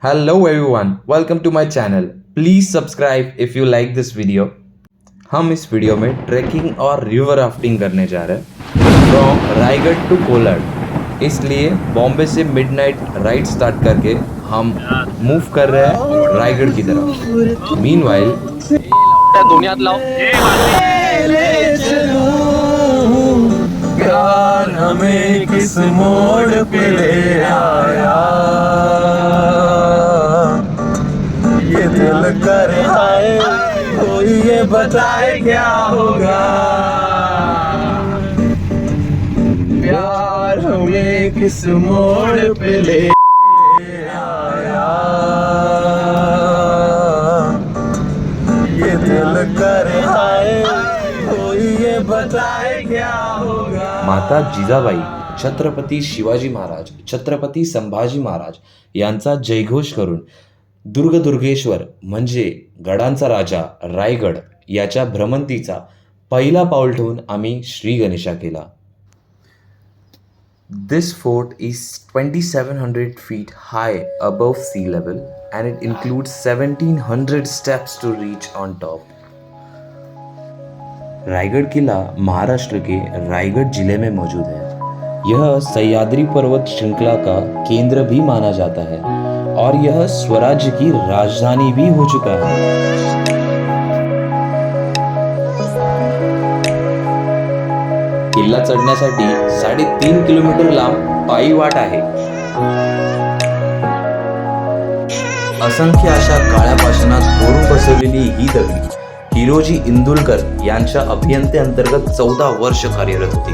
Hello everyone, welcome to my channel. Please subscribe if you like this video. हम इस video में trekking और river rafting करने जा रहे हैं फ्रॉम रायगढ़ टू कोलाड। इसलिए बॉम्बे से मिडनाइट राइड स्टार्ट करके हम मूव कर रहे हैं रायगढ़ की तरफ। मीनवाइल दुनियात लाओ प्यार हमें किस मोड़ पे ले आया, ये दिल कर आए कोई ये बताए क्या होगा। प्यार हमें किस मोड़ पे ले आया, ये दिल कर आए कोई ये बताए क्या होगा। माता जिजाबाई, छत्रपती शिवाजी महाराज, छत्रपती संभाजी महाराज यांचा जयघोष करून दुर्गेश्वर म्हणजे गडांचा राजा रायगड याच्या भ्रमंतीचा पहिला पाऊल ठेवून आम्ही श्री गणेशा केला. This fort is 2700 feet high above sea level and it includes 1700 steps to reach on top. Raigarh किला महाराष्ट्र के रायगढ़ जिले में मौजूद है. यह सह्याद्री पर्वत श्रृंखला का केंद्र भी माना जाता है और यह स्वराज्य की राजधानी भी हो चुका है. किल्ला चढण्यासाठी 3.5 किलोमीटर लांब पायी वाट आहे. असंख्य अशा काळ्या पाषाणात कोरून बसवलेली ही दगडी हिरोजी इंदुलकर यांच्या अभियंते अंतर्गत 14 वर्ष कार्यरत होती.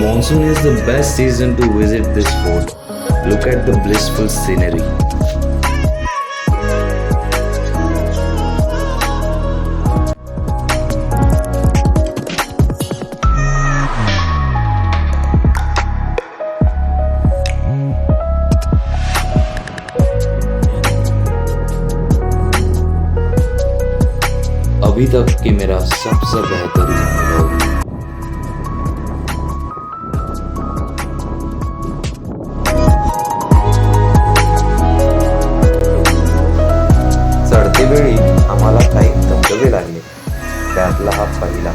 Monsoon is the best season to visit this fort. Look at the blissful scenery. अभी तक के मेरा सबसे बेहतरीन अनुभव. चढते वेळी आम्हाला काही धबधबे लागले, त्यातला हा पहिला.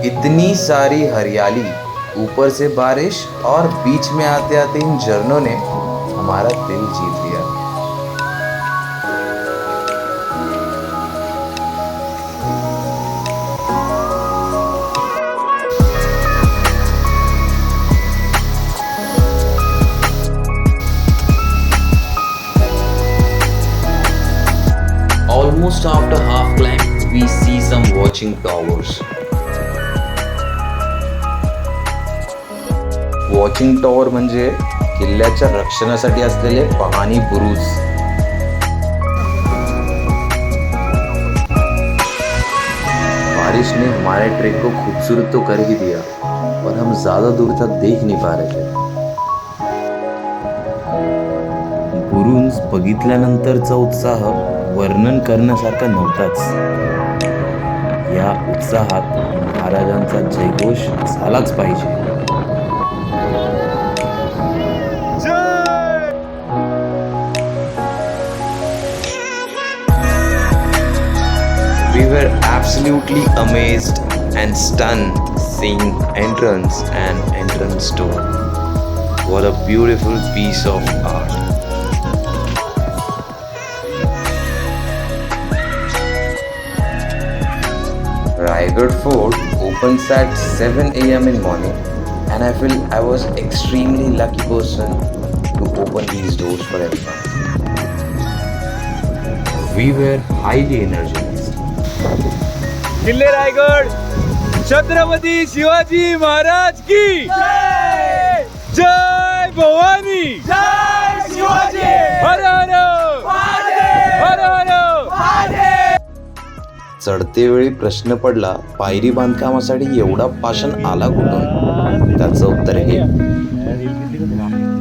इतनी सारी हरियाली, ऊपर से बारिश और बीच में आते आते इन झरनों ने हमारा दिल जीत लिया. Almost after half climb, we see some watching towers. Watching tower म्हणजे किल्ल्याच्या रक्षणासाठी असलेले पाहणी बुरुज. बारिश ने हमारे ट्रेक को खूबसूरत तो कर ही दिया और हम ज्यादा दूर तक देख नहीं पा रहे थे. बुरुज बघितल्यानंतरचा उत्साह वर्णन करण्यासारखा नव्हताच. या उत्साहात महाराजांचा जयघोष झालाच पाहिजे. We were absolutely amazed and stunned seeing entrance and entrance door. What a beautiful piece of art. Raigad Fort opens at 7 a.m. in morning and I feel I was extremely lucky person to open these doors for everyone. We were highly energized. किल्ले रायगड छत्रपती शिवाजी महाराज की जय. जय भवानी. जय शिवाजी. हर हर. हर हर. चढते वेळी प्रश्न पडला, पायरी बांधकामासाठी एवढा पाषाण आला कुठून? त्याचं उत्तर हे,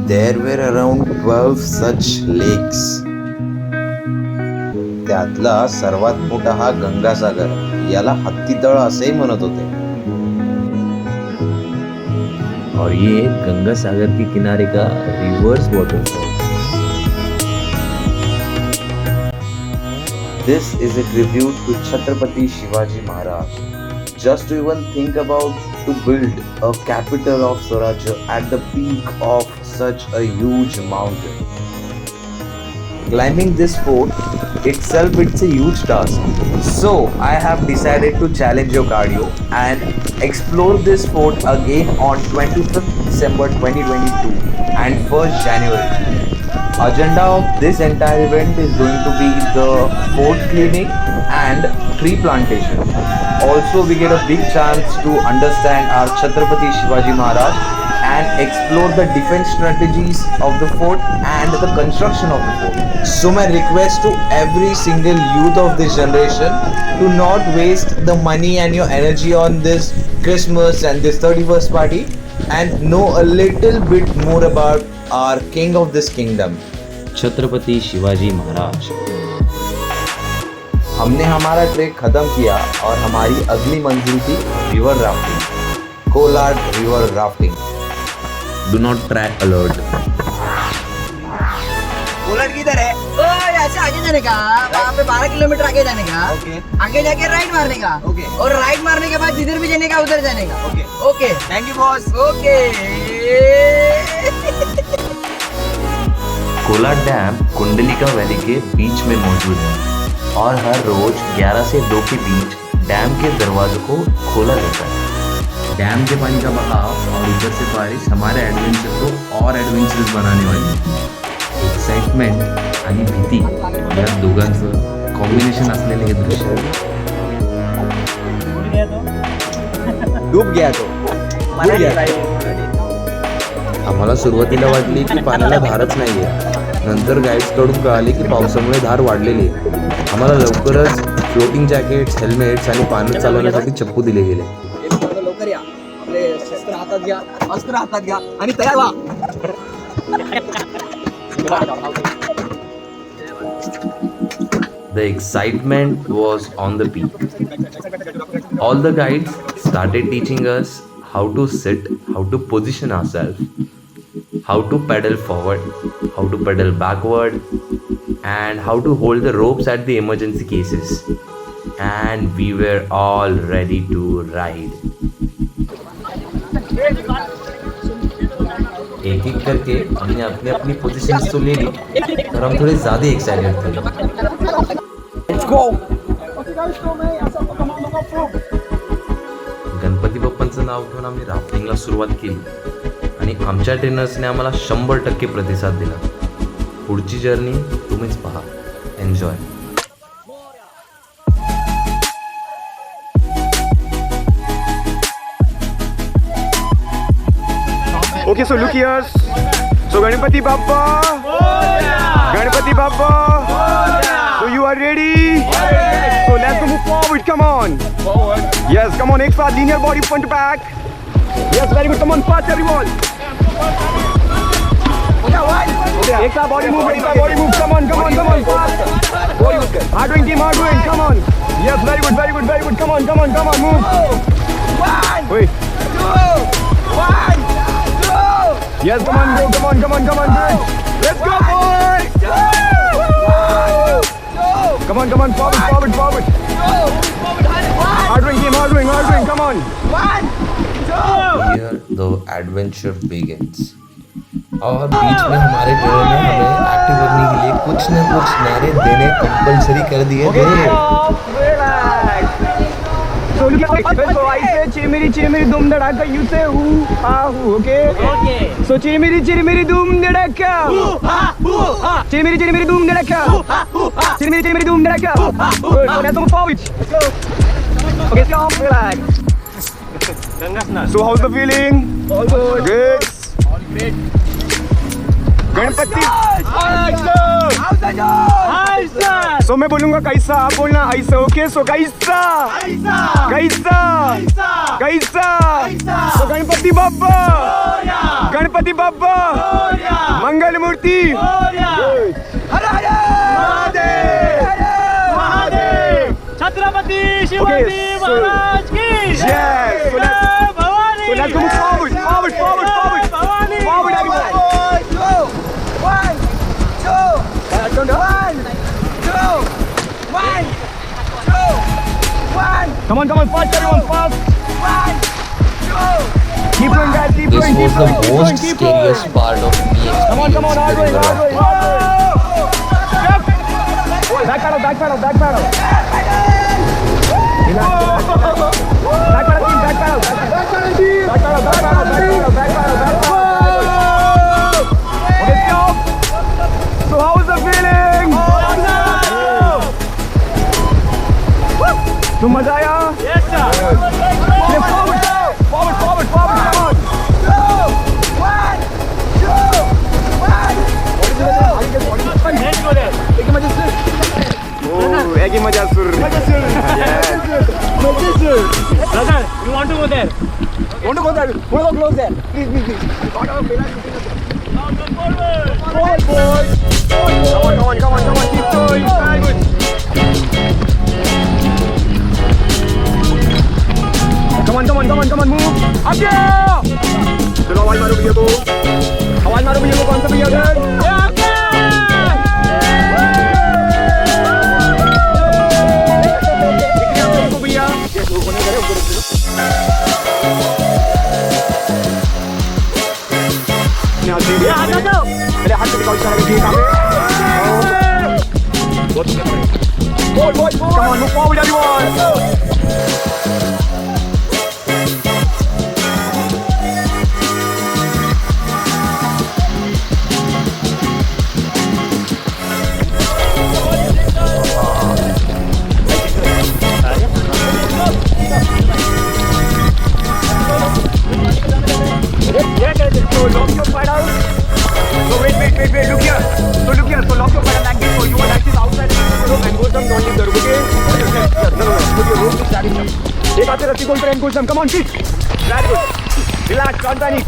there were around 12 such lakes. त्यातला सर्वात मोठा हा गंगासागर, याला हत्तीतळ असेही म्हणत होते. और ये गंगा सागर के किनारे का reverse waterfall. This is a tribute to Chhatrapati Shivaji Maharaj. Just to even think about to build a capital of Swarajya at the peak of such a huge mountain. Climbing this fort itself, it's a huge task. So I have decided to challenge your cardio and explore this fort again on 25th December 2022 and 1st January. Agenda of this entire event is going to be the fort cleaning and tree plantation. Also, we get a big chance to understand our Chhatrapati Shivaji Maharaj and explore the defense strategies of the fort and the construction of the fort. So my request to every single youth of this generation to not waste the money and your energy on this Christmas and this 31st party and know a little bit more about our king of this kingdom, Chhatrapati Shivaji Maharaj. हमने हमारा track खत्म किया और हमारी अगली मंजिल थी river rafting, Kolad river rafting. Do not try alert. Kolad किधर है? ऐसे आगे जाने का, वहाँ पे 12 किलोमीटर आगे जाने का. आगे जाके राइट मारने का. और राइट मारने के बाद जिधर भी जाने का उधर जाने का. Okay thank you boss. Okay. Kolad dam Kundalika valley के बीच में मौजूद है और हर रोज 11 से 2 के बीच डैम के दरवाजों को खोला जाता है. डैम के पानी का बहाव और ऊपर से बारिश हमारे एडवेंचर को और एडवेंचरस बनाने वाली है. एक्साइटमेंट आणि भीती या दोघांचं कॉम्बिनेशन असलेले हे दृश्य. डूब गया तो आम्हाला सुरुवातीला वाटली की पाण्याला धारच नाहीये. नंतर गाईड्स कडून कळाले की पावसामुळे धार वाढलेली आहे. आम्हाला लवकरच फ्लोटिंग जॅकेट्स, हेल्मेट्स आणि पाणी चालवण्यासाठी चप्पू दिले गेले. लवकर या. आपले शस्त्र हातात घ्या आणि तयार व्हा. The excitement was on the peak. All the guides started teaching us how to sit, how to position ourselves, how to pedal forward, how to pedal backward, and how to hold the ropes at the emergency cases. And we were all ready to ride. एक एक करके हमने अपनी अपनी positions तो ले ली, और हम थोड़े ज़्यादा एक्साइटेड थे. गणपती बाप्पांचं नाव घेऊन आम्ही राफ्टिंगला सुरुवात केली आणि आमच्या ट्रेनर्सने आम्हाला 100% प्रतिसाद दिला. पुढची जर्नी तुम्हीच पहा. Enjoy. Okay, so look here. So Ganpati Bappa. Ganpati Bappa. So you are ready? So let's go move forward. Come on. Forward. Yes, come on. Ek saath linear body front to back. Yes, very good. Come on, fast everyone. Ek saath body move. Ek saath body move. Come on. Fast. Hard doing team. Hard doing. Come on. Yes, very good. Come on. Move. 1, wait. 2, 1. Yes, come on, good. Let's go, boys! Come on, forward. Hard doing, come on. 1, 2. Here the adventure begins. और बीच में हमारे trainer ने हमें active करने के लिए कुछ न कुछ नारे देने कंपलसरी कर दिए थे. So look at so I say Chirmiri धूम धड़ाका, you say hoo ha hoo, okay? So Chirmiri धूम धड़ाका, चिरमिरी धूम धड़ाका, चिरमिरी धूम धड़ाका. Good, so let's move forward. Okay, stop, relax. So how's the feeling? All good. Good. Ganpati. How's the job? सो मैं बोलूंगा कैसा, आप बोलना ऐसा. ओके सो कैसा कैसा कैसा. तो गणपति बाप्पा, गणपति बाप्पा, मंगल मूर्ति. छत्रपति शिवाजी महाराज की Yes. So let's go forward, forward, forward, forward, forward, everyone. 1, 2, 1, 2, 1. Come on, fast, everyone, fast. 1, 2. Keep going, guys, keep This going, was keep the going, keep most going, keep going. scariest part of me. Come on, hard way, hard way, hard way. Back pedal, back pedal, back pedal. Relax, relax. Back pedal, team, back pedal. Back pedal, team. Back pedal, back pedal, back pedal, back pedal, back pedal. Okay, stop. So how is the feeling? तो मजा आया? Yes sir. Forward, forward, forward, forward, come on. 2, 1, 2, 1. Let's go there. Oh, Egi Majasur. Majasur. Yes. Majasur. Brother, you want to go there? Want to go there? Want to go close there? Please, please, please. Forward, boy. Come on, keep going. Very good. Come on, move. Up there. चलो आवाज मारो भैया को. आवाज मारो भैया को, कौन सा भैया उधर? पहले हाथ से दिखाओ इशारा करके काम है. Come on, move forward, everyone. So lock your pedal. So wait, look here. So lock your pedal like this. So you are like this outside and go some, don't leave the room, okay? No. Put your rope to starting them. Take out the rati gold and go some. Come on, kick. Very good. Relax, don't panic.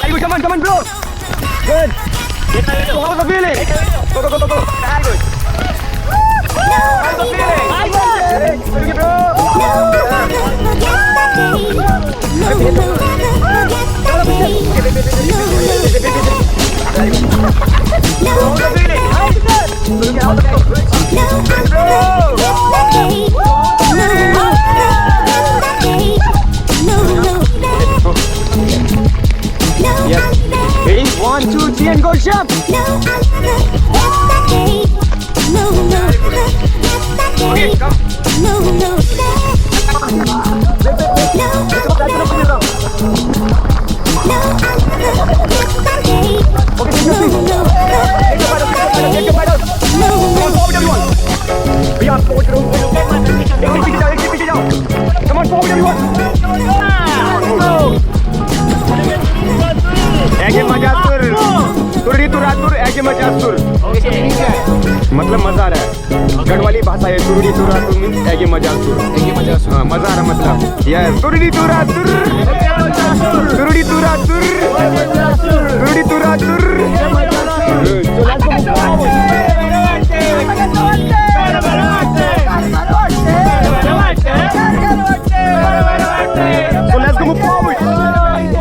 Very good, come on, bro. Good. So how's the feeling? Go. Very good. How's the feeling? Very good, bro. Yes. Ready? 1, 2, 3 and go jump. Okay, come. Take your pedal. Come on, forward, everyone. We are forward. Exit it out. Come on, forward, everyone. Egi Majasur. तुरी तुरातुर Egi Majasur. मतलब मजा आ रहा है. गढ़वाली भाषा है. तुरी तुरातुर means Egi Majasur. हाँ, मजा आ रहा मतलब. Yes. तुरी तुरातुर. तुरी तुरातुर. तुरी तुरातुर. So let's go forward. So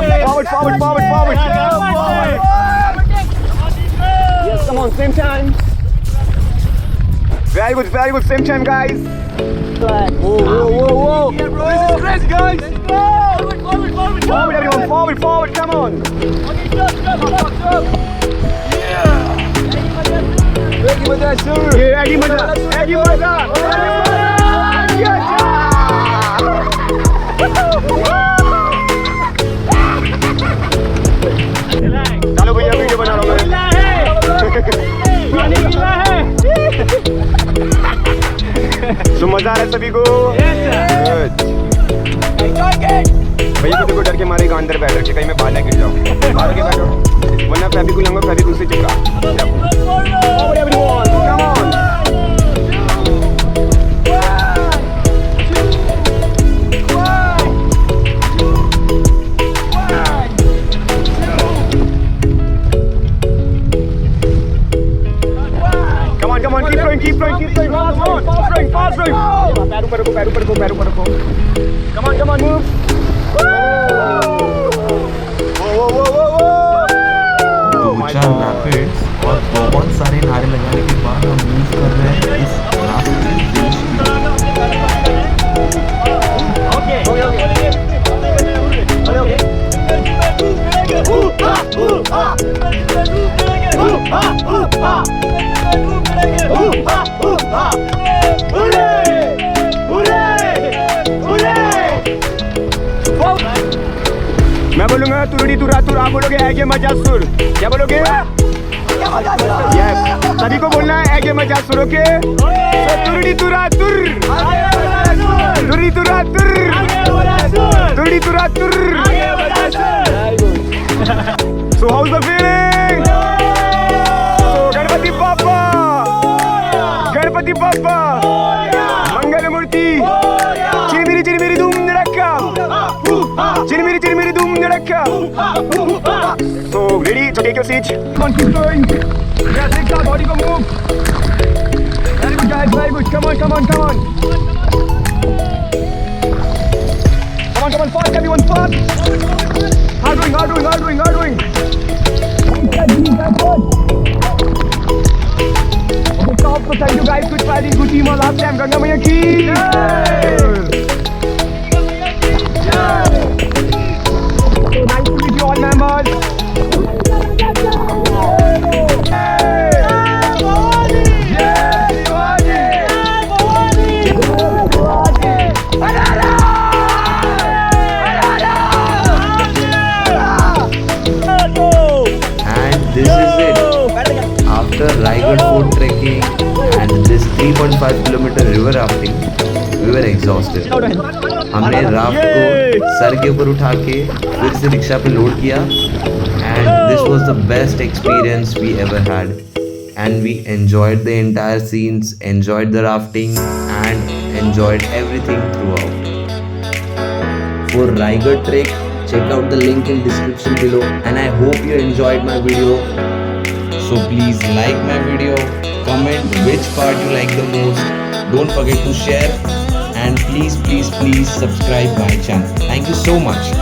let's go forward. Forward. Yes, come on, same time. Very good, same time, guys. Whoa. This is crazy, guys. Forward, everyone, forward, come on. Egi Majasur. Yeah, Egi Majasur. चलो भैया video बना लो. तो मजा आ रहा है सभी को. भैया को देखो डर के मारे अंदर बैठ रखे, कहीं मैं बाहर ना गिर जाऊँ. बाहर के बैठो. वरना फेविक्विक लूंगा, फेविक्विक से चिपका. Forward everyone, come on. Come on, keep going, fast rowing. पैर ऊपर रखो. Come on, move. दो चार रैपिड्स और बहुत सारे नारे लगाने के बाद हम मूव कर रहे हैं इस राफ्ट के बीच में। मैं बोलूंगा तुरड़ी तुरा तुर, आप बोलोगे ऐगे मजा सुर. क्या बोलोगे? यस, सभी को बोलना है ऐगे मजा सुर. ओके, तुरड़ी तुरा तुर, तुरड़ी तुरा तुर, तुरड़ी तुरा तुर. So how's the feeling? So Ganpati Bappa, मंगल मूर्ति, चिरमिरी धूम धड़का, चिरमिरी धूम धड़का. So ready to take your seat? Come on, keep going. Yes, take our body ko move. Very good guys, very good. Come on. Fast everyone, fast. Hard rowing. Okay, top. So thank you guys, good fighting, good team all last time. Ganga Maiya ki. So nice to meet you all members. This is it. After Raigad fort trekking and this 3.5 kilometer river rafting, we were exhausted. हमने raft को sir के ऊपर उठा के फिर से rickshaw पे load किया and this was the best experience we ever had. And we enjoyed the entire scenes, enjoyed the rafting and enjoyed everything throughout. For Raigad trek, check out the link in description below and I hope you enjoyed my video. So please like my video, comment which part you like the most, don't forget to share and please subscribe my channel. Thank you so much.